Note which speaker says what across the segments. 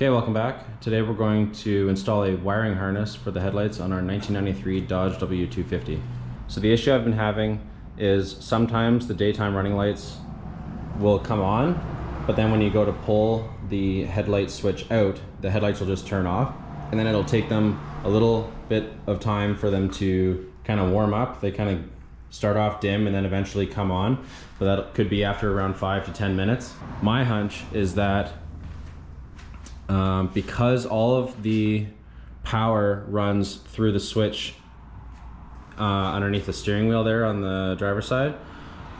Speaker 1: Okay, welcome back. Today we're going to install a wiring harness for the headlights on our 1993 Dodge W250. So the issue I've been having is sometimes the daytime running lights will come on, but then when you go to pull the headlight switch out, the headlights will just turn off, and then it'll take them a little bit of time for them to kind of warm up. They kind of start off dim and then eventually come on, but that could be after around 5 to 10 minutes. My hunch is that because all of the power runs through the switch underneath the steering wheel there on the driver's side,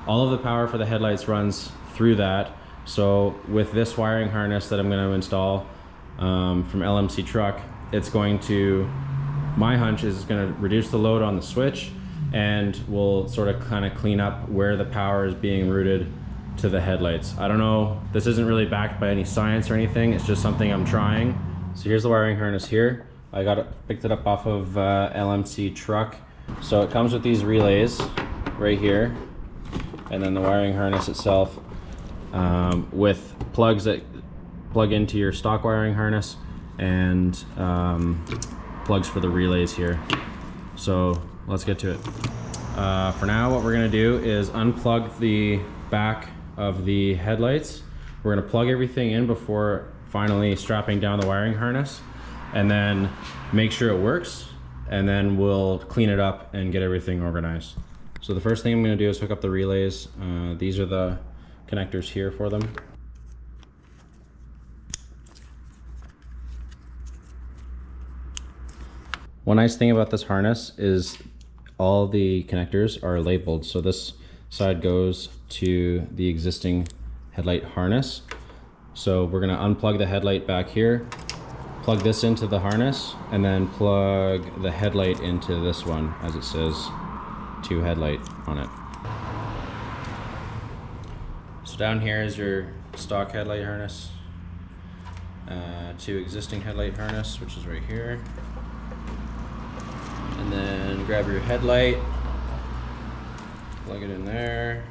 Speaker 1: all of the power for the headlights runs through that. So with this wiring harness that I'm going to install from LMC Truck, it's going to, my hunch is it's going to reduce the load on the switch and will sort of kind of clean up where the power is being routed to the headlights. I don't know, this isn't really backed by any science or anything, it's just something I'm trying. So here's the wiring harness here. I picked it up off of LMC Truck. So it comes with these relays right here, and then the wiring harness itself with plugs that plug into your stock wiring harness and plugs for the relays here. So let's get to it. For now, what we're gonna do is unplug the back of the headlights. We're gonna plug everything in before finally strapping down the wiring harness, and then make sure it works, and then we'll clean it up and get everything organized. So the first thing I'm gonna do is hook up the relays. These are the connectors here for them. One nice thing about this harness is all the connectors are labeled. So this side goes to the existing headlight harness. So we're gonna unplug the headlight back here, plug this into the harness, and then plug the headlight into this one, as it says to headlight on it. So down here is your stock headlight harness, to existing headlight harness, which is right here. And then grab your headlight, plug it in there.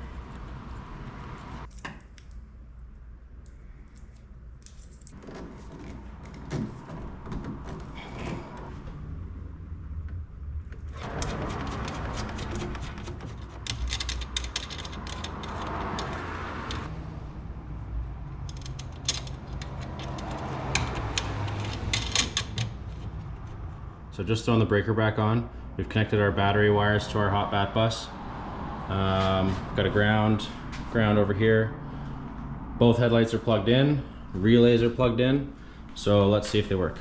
Speaker 1: So just throwing the breaker back on, we've connected our battery wires to our hot bat bus. Got a ground over here. Both headlights are plugged in, relays are plugged in. So let's see if they work.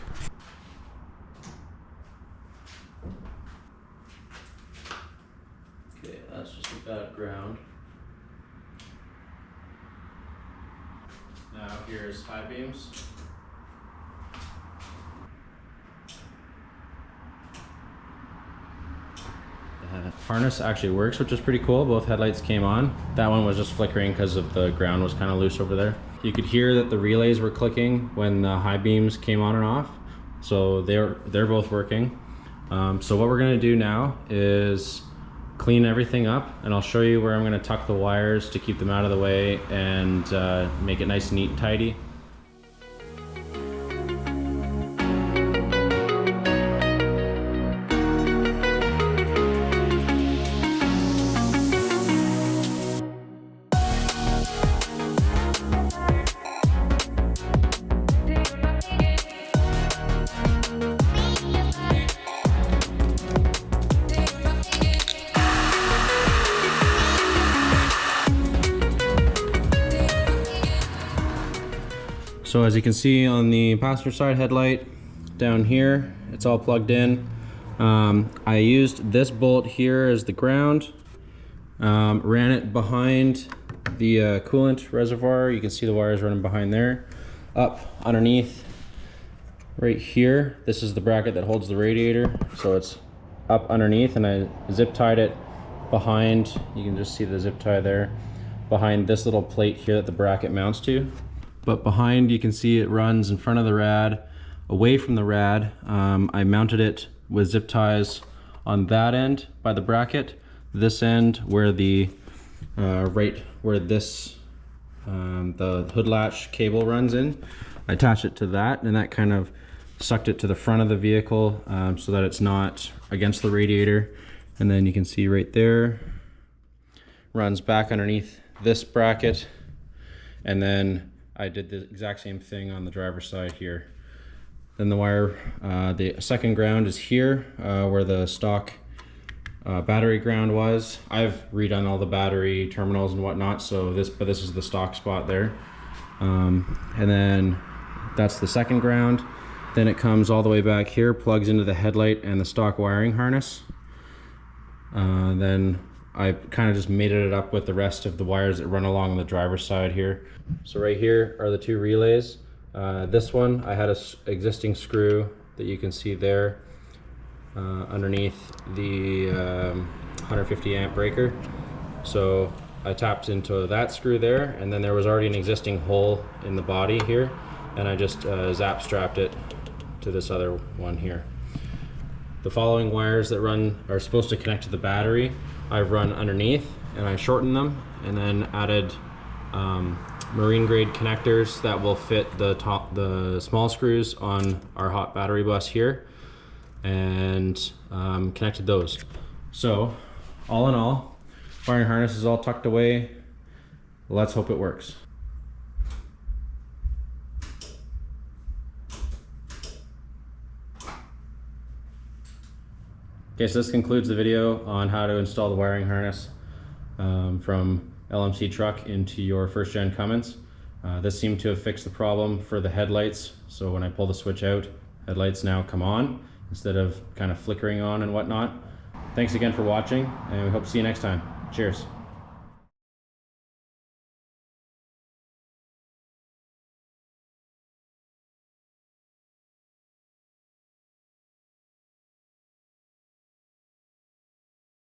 Speaker 1: Okay, that's just a bad ground. Now here's high beams. Harness actually works, which is pretty cool. Both headlights came on. That one was just flickering because of the ground was kind of loose over there. You could hear that the relays were clicking when the high beams came on and off. So they're both working. So what we're gonna do now is clean everything up, and I'll show you where I'm gonna tuck the wires to keep them out of the way and make it nice, neat, and tidy. So as you can see on the passenger side headlight down here, it's all plugged in. I used this bolt here as the ground, ran it behind the coolant reservoir. You can see the wires running behind there. Up underneath right here, this is the bracket that holds the radiator. So it's up underneath, and I zip tied it behind, you can just see the zip tie there, behind this little plate here that the bracket mounts to. But behind, you can see it runs in front of the rad, away from the rad. I mounted it with zip ties on that end by the bracket, this end where the right where this the hood latch cable runs in. I attached it to that, and that kind of sucked it to the front of the vehicle so that it's not against the radiator. And then you can see right there, runs back underneath this bracket. And then I did the exact same thing on the driver's side here. Then the wire, the second ground is here where the stock battery ground was. I've redone all the battery terminals and whatnot, so this is the stock spot there. And then that's the second ground. Then it comes all the way back here, plugs into the headlight and the stock wiring harness. Then I kind of just mated it up with the rest of the wires that run along the driver's side here. So right here are the two relays. This one, I had an existing screw that you can see there underneath the 150 amp breaker. So I tapped into that screw there, and then there was already an existing hole in the body here, and I just zap strapped it to this other one here. The following wires that are supposed to connect to the battery, I've run underneath, and I shortened them and then added marine grade connectors that will fit the small screws on our hot battery bus here, and connected those. So all in all, wiring harness is all tucked away. Let's hope it works. Okay, so this concludes the video on how to install the wiring harness from LMC Truck into your first gen Cummins. This seemed to have fixed the problem for the headlights. So when I pull the switch out, headlights now come on instead of kind of flickering on and whatnot. Thanks again for watching, and we hope to see you next time. Cheers.